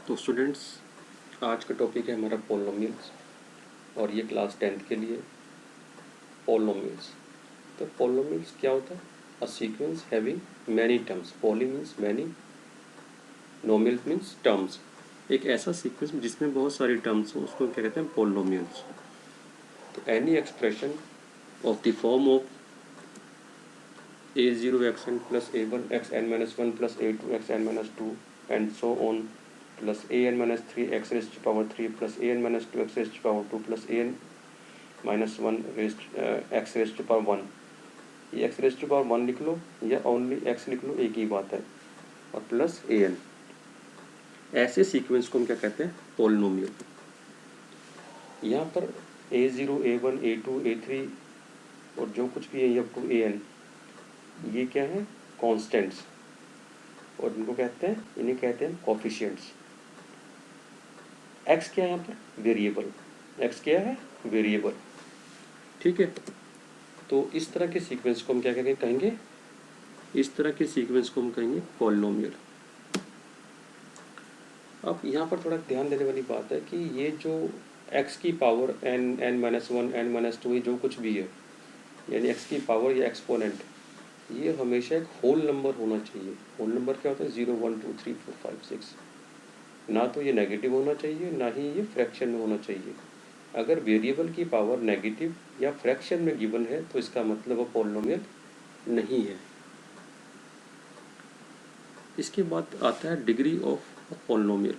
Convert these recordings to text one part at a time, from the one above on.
तो स्टूडेंट्स, आज का टॉपिक है हमारा पोलिनोमियल्स और ये क्लास 10th के लिए पोलिनोमियल्स। तो पोलिनोमियल्स क्या होता है? A sequence having many terms. Poly means many, nomial means terms. एक ऐसा सीक्वेंस जिसमें बहुत सारी टर्म्स हो उसको क्या कहते हैं? पोलिनोमियल्स। तो any expression of the form of a0xn plus a1xn minus 1 plus a2xn minus 2 and so on plus an minus 3 x raised to power 3 plus an minus 2 x raised to power 2 plus an minus 1 x raised to power 1। ये x raised to power 1 लिख लो या only x लिख लो, एक ही बात है, और plus an। ऐसे sequence को हम क्या कहते हैं? पोलिनोमियल। यहाँ पर a0 a1 a2 a3 और जो कुछ भी है अप टू an, ये क्या है? कॉन्स्टेंट्स, और इनको कहते हैं, इन्हें कहते हैं कोफिशिएंट्स। x क्या है यहाँ पर? वेरिएबल। x क्या है? वेरिएबल। ठीक है, तो इस तरह के सीक्वेंस को हम क्या कहेंगे? इस तरह के सीक्वेंस को हम कहेंगे पॉलिनोमियल। अब यहाँ पर थोड़ा ध्यान देने वाली बात है कि ये जो x की पावर n-1 n-2 ये जो कुछ भी है, यानी x की पावर या एक्सपोनेंट, ये हमेशा एक होल नंबर होना चाहिए। होल नंबर क्या होता है? 0 1 2 3 4 5 6। ना तो ये नेगेटिव होना चाहिए, ना ही ये फ्रैक्शन में होना चाहिए। अगर वेरिएबल की पावर नेगेटिव या फ्रैक्शन में गिवन है तो इसका मतलब वो पॉलिनोमियल नहीं है। इसके बाद आता है degree of polynomial.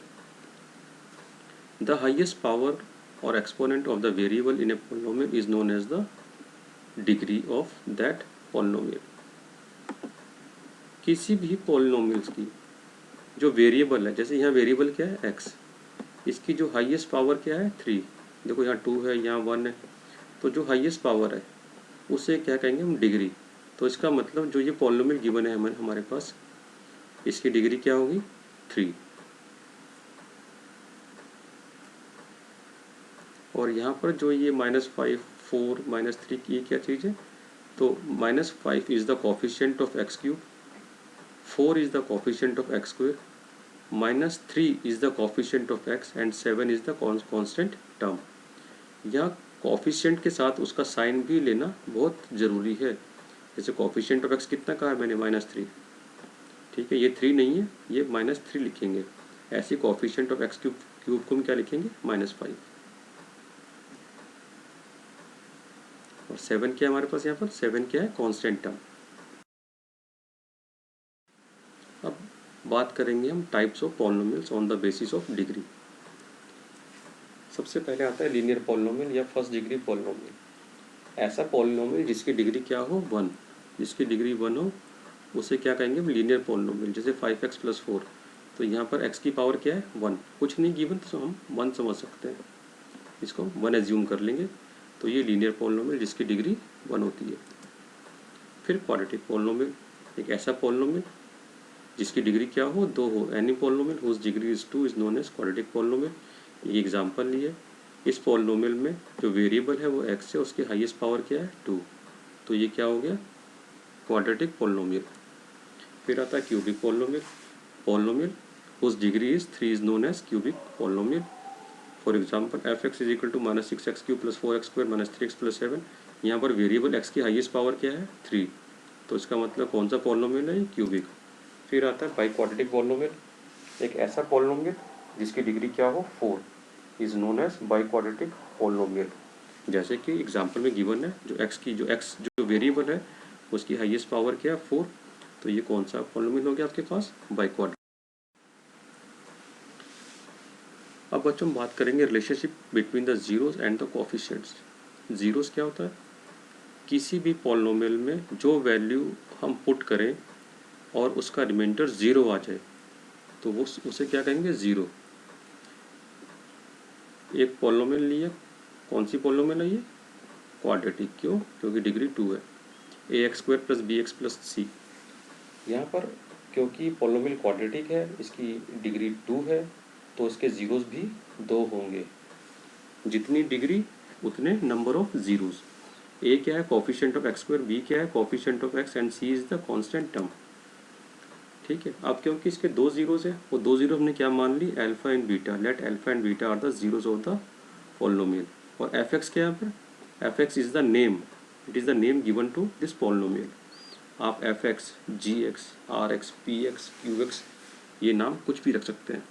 The highest power और exponent of the variable in a polynomial is known as the degree of that polynomial. किसी भी पॉलिनोमियल्स की जो वेरिएबल है, जैसे यहाँ वेरिएबल क्या है? x, इसकी जो हाईएस्ट पावर क्या है? 3। देखो यहाँ 2 है, यहाँ 1 है, तो जो हाईएस्ट पावर है उसे क्या कहेंगे हम? डिग्री। तो इसका मतलब जो ये पॉलिनोमियल गिवन है हमारे पास, इसकी डिग्री क्या होगी? 3। और यहाँ पर जो ये -5 4 -3 की ये क्या चीज़ है? तो -5 is the coefficient of x cube, 4 is the coefficient of x square, -3 is the coefficient of x and 7 is the constant term. यहाँ कोफिशिएंट के साथ उसका साइन भी लेना बहुत ज़रूरी है। जैसे कोफिशिएंट ऑफ x कितना कहा है मैंने? -3। ठीक है, ये 3 नहीं है, ये -3 लिखेंगे। ऐसे कोफिशिएंट ऑफ x क्यूब को हम क्या लिखेंगे? -5। और 7 क्या है हमारे पास? यहाँ पर 7 क्या है? Constant term. अब बात करेंगे हम types of polynomials on the basis of degree. सबसे पहले आता है लीनियर पॉलिनोमियल या फर्स्ट डिग्री पॉलिनोमियल। ऐसा पॉलिनोमियल जिसकी डिग्री क्या हो? 1। जिसकी डिग्री 1 हो उसे क्या कहेंगे हम? Linear polynomial. जैसे 5x + 4, तो यहाँ पर x की पावर क्या है? 1। कुछ नहीं गिवन तो हम 1 समझ सकते हैं, इसको 1 एज्यूम कर लेंगे। तो ये लीनियर पॉलिनोमियल जिसकी डिग्री 1 होती है। फिर क्वाड्रेटिक पॉलिनोमियल, एक ऐसा पॉलिनोमियल जिसकी डिग्री क्या हो? 2 हो। Any polynomial whose degree is 2 is known as quadratic polynomial. ये एग्जांपल लिए। इस पॉलिनोमियल में जो वेरिएबल है वो x है, उसकी हाईएस्ट पावर क्या है? 2। तो ये क्या हो गया? Quadratic polynomial. फिर आता है cubic polynomial. Polynomial whose degree is 3 is known as cubic polynomial. For example f(x) is equal to -6x³ + 4x² - 3x + 7। यहाँ पर वेरिएबल x की हाईएस्ट पावर क्या है? 3। तो इसका मतलब कौन सा पॉलिनोमियल है? क्यूबिक। फिर आता है बाई क्वाड्रेटिक पॉलिनोमियल, एक ऐसा पॉलिनोमियल जिसकी डिग्री क्या हो? 4 is known as biquadratic polynomial. जैसे कि एग्जाम्पल में गिवन है, जो x जो वेरिएबल है उसकी हाईएस्ट पावर क्या है? 4। तो ये कौन सा पॉलिनोमियल हो गया आपके पास? By quadratic. अब बच्चों हम बात करेंगे relationship between the zeros and the coefficients. Zeros क्या होता है? किसी भी पॉलिनोमियल में जो वैल्यू हम पुट करें और उसका रिमाइंडर 0 आ जाए तो वो उसे क्या कहेंगे? ज़ीरो। एक पॉलिनोमियल लिया, कौन सी पॉलिनोमियल है ये? क्वाड्रेटिक। क्यों? क्योंकि डिग्री 2 है। ax² + bx + c। यहाँ पर क्योंकि पॉलिनोमियल क्वाड्रेटिक है, इसकी डिग्री 2 है, तो इसके जीरोस भी 2 होंगे। जितनी डिग्री उतने नंबर ऑफ जीरोस। ए क्या है? कोफिशिएंट ऑफ x², बी क्या है? Coefficient of x, and c is the constant term. ठीक है। अब क्योंकि इसके दो जीरोज है, वो दो जीरो हमने क्या मान ली, alpha and beta, let alpha and beta are the zeros of the polynomial. और एफ एक्स क्या है यहाँ पे, f x is the name, it is the name given to this polynomial. आप f x, g x, r x, p x, q x, ये नाम कुछ भी रख सकते हैं।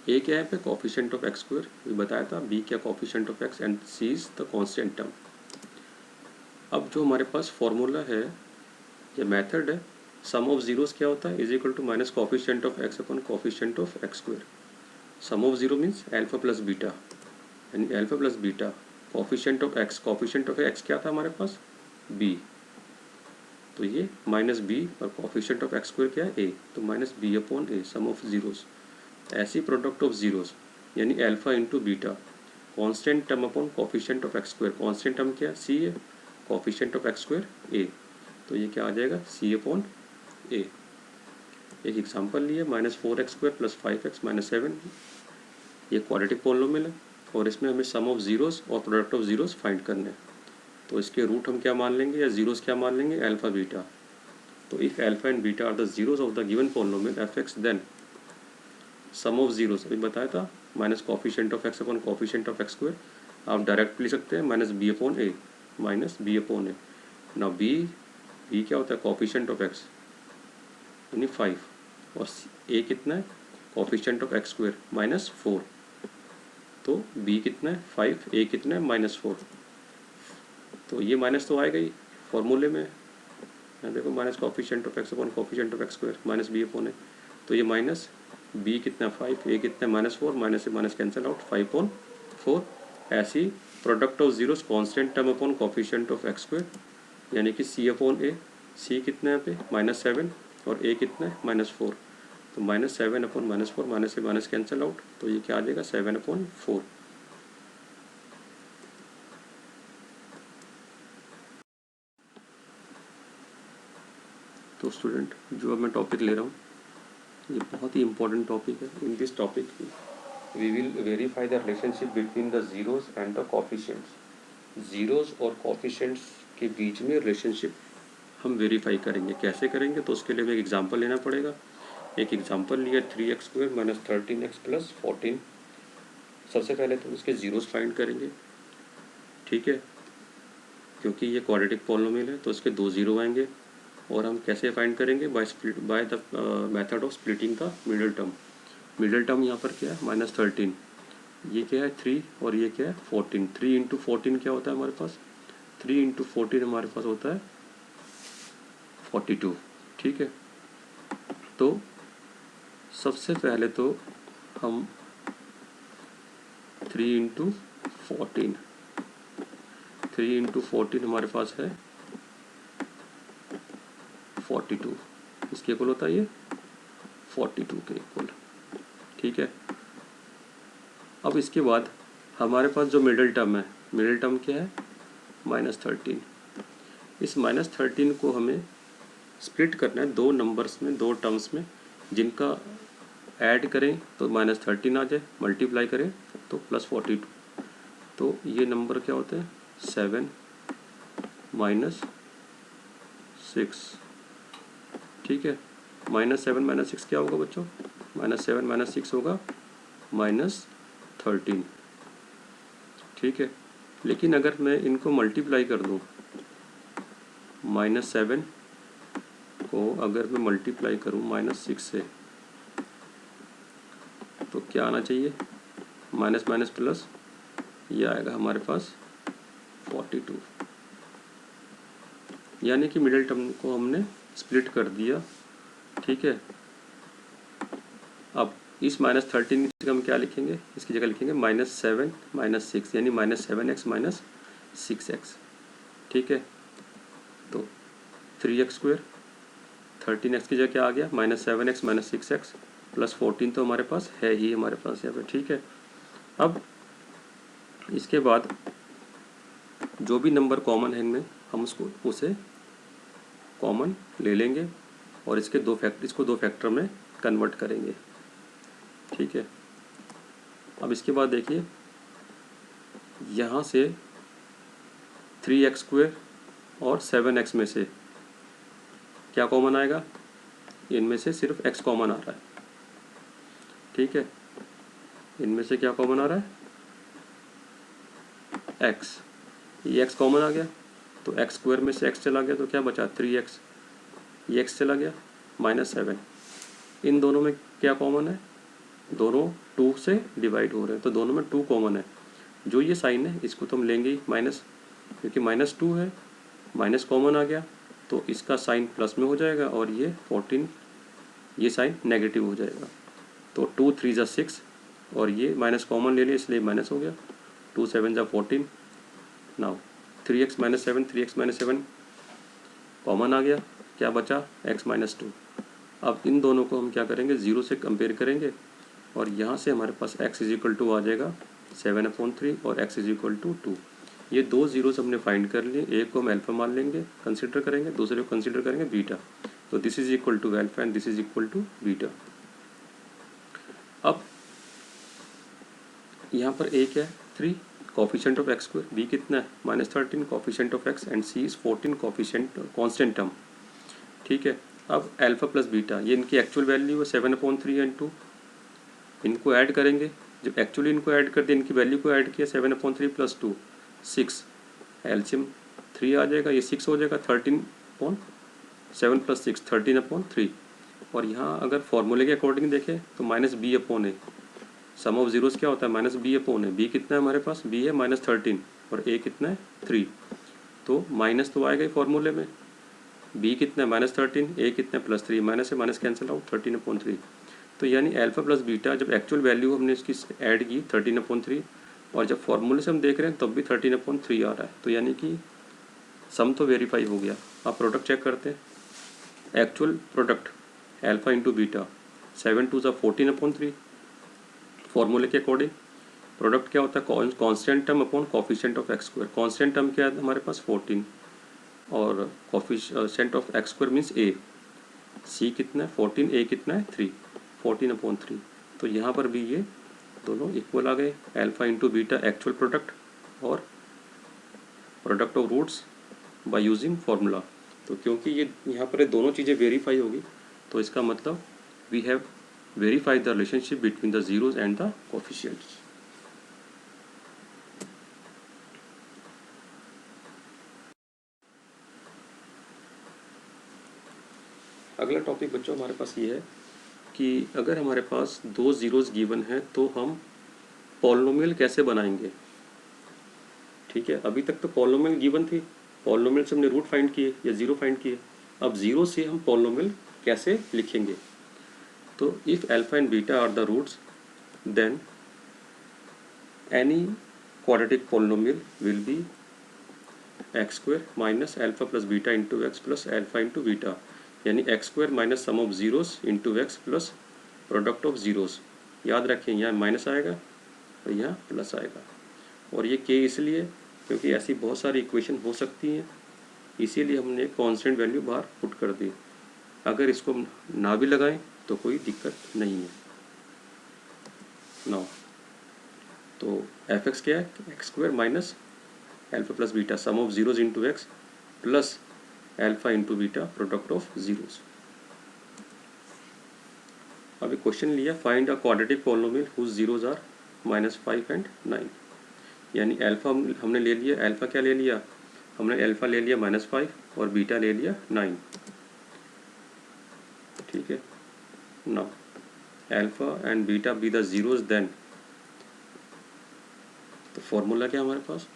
ए क्या है पे, कोफिशिएंट ऑफ एक्स स्क्वायर, ये बताया था, बी क्या coefficient of x, and c is the constant term. अब जो हमारे पास फॉर्मूला है, ये मेथड है, सम ऑफ जीरोस क्या होता है, is equal to minus coefficient of x upon coefficient of x square. Sum of zero means alpha plus beta, यानी alpha plus beta, coefficient of x क्या था हमारे पास, बी, तो ये माइनस बी, और कोफिशिएंट ऑफ एक्स स्क्वायर क्या है, ए, तो minus b upon a, sum of zeros. ऐसी प्रोडक्ट ऑफ जीरोस यानी alpha into beta, constant term upon coefficient of x square, constant term क्या है, सी है, कोफिशिएंट ऑफ एक्स स्क्वायर ए, तो ये क्या आ जाएगा, सी अपॉन ए। एक एग्जांपल लिए, minus 4x square plus 5x minus 7, ये क्वाड्रेटिक पॉलिनोमियल है, और इसमें हमें सम ऑफ जीरोस और प्रोडक्ट ऑफ जीरोस फाइंड करने हैं। तो इसके रूट हम क्या मान लेंगे, या जीरोस क्या मान लेंगे, अल्फा बीटा। तो if alpha and beta are the zeros of the given polynomial f x, then sum of zeros, अभी बताया था, minus coefficient of x upon coefficient of x square, आप डायरेक्ट लिख सकते हैं minus b upon a, minus b upon a. ना b क्या होता है, कोफिशिएंट ऑफ एक्स यानी 5, और ए कितना है, coefficient of x square minus 4, तो बी कितना है 5, ए कितना है -4, तो ये माइनस तो आएगा ही फॉर्मूले में, यहाँ देखो minus coefficient of x upon coefficient of x square minus b upon a, तो ये माइनस बी कितना 5, ए कितना -4, माइनस से माइनस कैंसिल आउट, 5/4। ऐसी product of zeros constant term upon coefficient of x square, यानी कि सी अपॉन ए, सी कितना है पे -7, और ए कितना है -4, तो -7 अपॉन -4, माइनस से माइनस कैंसिल आउट, तो ये क्या आ जाएगा 7/4। तो स्टूडेंट, जो अब मैं टॉपिक ले रहा हूँ, ये बहुत ही इंपॉर्टेंट टॉपिक है। In this topic we will verify the relationship between the zeros and the coefficients. Zeros और कोफिशिएंट्स के बीच में रिलेशनशिप हम वेरीफाई करेंगे। कैसे करेंगे, तो उसके लिए हमें एक एग्जांपल लेना पड़ेगा। एक एग्जांपल लिया 3x square minus 13x plus 14। सबसे पहले तो इसके जीरोस फाइंड करेंगे, ठीक है, क्योंकि ये क्वाड्रेटिक पॉलिनोमियल है तो इसके दो जीरो आएंगे। और हम कैसे फाइंड करेंगे, by the method of splitting the middle term. Middle term यहाँ पर क्या है, -13, ये क्या है 3, और ये क्या है 14। 3 इंटू 14 क्या होता है हमारे पास, 3 इंटू 14 हमारे पास होता है 42, ठीक है। तो सबसे पहले तो हम 3 इंटू 14, 3 इंटू 14 हमारे पास है 42, इसके इक्वल होता है ये 42 के इक्वल, ठीक है। अब इसके बाद हमारे पास जो मिडिल टर्म है, मिडिल टर्म क्या है -13। इस -13 को हमें स्प्लिट करना है दो नंबर्स में, दो टर्म्स में, जिनका ऐड करें तो -13 आ जाए, मल्टीप्लाई करें तो +42। तो ये नंबर क्या होते हैं 7 -6, ठीक है। -7 -6 क्या होगा बच्चों, -7 -6 होगा -13, ठीक है। लेकिन अगर मैं इनको मल्टीप्लाई कर दूँ, -7 को अगर मैं मल्टीप्लाई करूँ -6 से, तो क्या आना चाहिए, माइनस माइनस प्लस, ये आएगा हमारे पास 42, यानी कि मिडिल टर्म को हमने स्प्लिट कर दिया, ठीक है। अब इस -13 की जगह हम क्या लिखेंगे, इसकी जगह लिखेंगे -7 -6, यानी -7x -6x, ठीक है। तो 3x स्क्वायर, 13x की जगह क्या आ गया, -7x -6x प्लस 14 तो हमारे पास है ही, हमारे पास यहाँ पे, ठीक है। अब इसके बाद जो भी नंबर कॉमन है इनमें, हम उसे कॉमन ले लेंगे और इसको दो फैक्टर में कन्वर्ट करेंगे, ठीक है। अब इसके बाद देखिए, यहाँ से 3x स्क्वायर और 7x में से क्या कॉमन आएगा, इनमें से सिर्फ x कॉमन आ रहा है, ठीक है। इनमें से क्या कॉमन आ रहा है, x, ये x कॉमन आ गया तो x स्क्वायर में से x चला गया तो क्या बचा 3x, ये x चला गया -7। इन दोनों में क्या कॉमन है, दोनों 2 से डिवाइड हो रहे हैं तो दोनों में 2 कॉमन है। जो ये साइन है इसको तो हम लेंगे ही माइनस, क्योंकि -2 है, माइनस कॉमन आ गया तो इसका साइन प्लस में हो जाएगा और ये 14 ये साइन नेगेटिव हो जाएगा। तो 2 3 ज़ा 6 और ये माइनस कॉमन ले लिया इसलिए माइनस हो गया, 2 7 ज़ा 14। नाउ 3x - 7 3x - 7 कॉमन आ गया, क्या बचा x - 2। अब इन दोनों को हम क्या करेंगे, 0 से कंपेयर करेंगे और यहाँ से हमारे पास x = आ जाएगा 7/3 और x = 2। ये दो जीरोस हमने फाइंड कर लिए, एक को हम अल्फा मान लेंगे कंसिडर करेंगे, दूसरे को कंसिडर करेंगे बीटा। तो this is equal to alpha and this is equal to beta. अब यहाँ पर a क्या है 3, coefficient of x square, b कितना है -13 coefficient of x and c is 14 coefficient constant term, ठीक है। अब अल्फा प्लस बीटा ये इनकी एक्चुअल वैल्यू है 7/3 एंड 2, इनको ऐड करेंगे, जब एक्चुअली इनको ऐड कर दिया इनकी वैल्यू को ऐड किया 7/3 + 2 6, एलसीएम 3 आ जाएगा, ये 6 हो जाएगा 13/7 + 6 13/3। और यहाँ अगर फॉर्मूले के अकॉर्डिंग देखें तो -b/a, सम ऑफ जीरोस क्या होता है -b/a। b कितना है हमारे पास, b है -13 और a कितना है 3, तो माइनस तो आएगा ही फॉर्मूले में। b कितना है -13, a कितना है +3, माइनस से माइनस कैंसिल आउट 13/3। तो यानी अल्फा प्लस बीटा जब एक्चुअल वैल्यू हमने इसकी ऐड की 13/3 और जब फॉर्मूले से हम देख रहे हैं तब भी 13/3 आ रहा है, तो यानी कि सम तो वेरीफाई हो गया। आप प्रोडक्ट चेक करते हैं, actual product alpha into beta 7 2 ज़ा 14/3, फॉर्मूले के अकॉर्डिंग प्रोडक्ट क्या होता है constant term upon coefficient of x square. Constant term क्या है हमारे पास 14 और coefficient of x square means a, c कितना है 14, a कितना है 3, 14/3। तो यहाँ पर भी ये दोनों इक्वल आ गए, alpha into beta actual product और product of roots by using formula. तो क्योंकि ये यहाँ पर दोनों चीज़ें वेरीफाई होगी तो इसका मतलब we have verified the relationship between the zeros and the coefficients. अगला टॉपिक बच्चों हमारे पास ये है कि अगर हमारे पास दो जीरोज गिवन है तो हम पॉलिनोमियल कैसे बनाएंगे, ठीक है। अभी तक तो पॉलिनोमियल गिवन थी, पॉलिनोमियल से हमने रूट फाइंड किए या जीरो फाइंड किए, अब जीरो से हम पॉलिनोमियल कैसे लिखेंगे। तो if alpha and beta are the roots then any quadratic polynomial will be x square minus alpha plus beta into x plus alpha into beta, यानी x square minus sum of zeros into x plus product of zeros. याद रखें यहाँ minus आएगा और यहाँ plus आएगा, और ये के इसलिए क्योंकि ऐसी बहुत सारी इक्वेशन हो सकती हैं, इसीलिए हमने कांस्टेंट वैल्यू बाहर पुट कर दी। अगर इसको ना भी लगाएं तो कोई दिक्कत नहीं है। नाउ तो एफ एक्स क्या है x square minus alpha plus beta sum of zeros into x plus alpha into beta product of zeros. अभी क्वेश्चन लिया find a quadratic polynomial whose zeros are -5 and 9, यानी अल्फा हमने ले लिया, alpha क्या ले लिया हमने, अल्फा ले लिया -5 और बीटा ले लिया 9, ठीक है। Now alpha and beta be the zeros then, तो फॉर्मूला क्या हमारे पास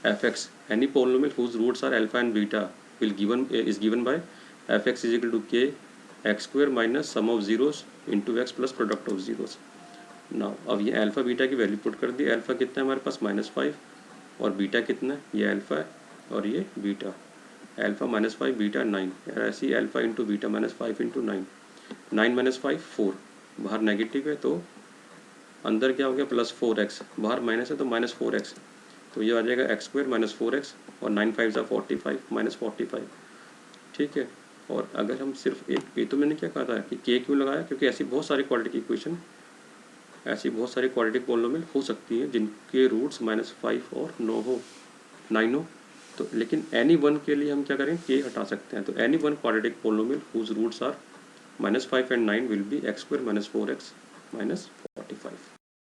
f x any polynomial whose roots are alpha and beta will given by f x is equal to k x square minus sum of zeros into x plus product of zeros. Now अब ये alpha beta की value put कर दी, alpha कितना है हमारे पास -5 और beta कितना है, ये अल्फा है और ये बीटा, अल्फा -5 बीटा 9, ऐसी अल्फा इंटू बीटा -5 इंटू 9, 9 - 5 4, बाहर नेगेटिव है तो अंदर क्या हो गया +4x, बाहर माइनस है तो -4x, तो ये आ जाएगा एक्स स्क्वायर -4x और 9 5 ज़ा 45 -45, ठीक है। और अगर हम सिर्फ एक, ये तो मैंने क्या कहा था कि के क्यों लगाया, क्योंकि ऐसी बहुत सारी क्वाड्रेटिक इक्वेशन, ऐसी बहुत सारी क्वाड्रेटिक पॉलिनोमियल हो सकती हैं जिनके रूट्स -5 और 9 हो, तो लेकिन एनी वन के लिए हम क्या करें के हटा सकते हैं। तो any one quadratic polynomial whose roots are -5 and 9 will be x square minus 4x minus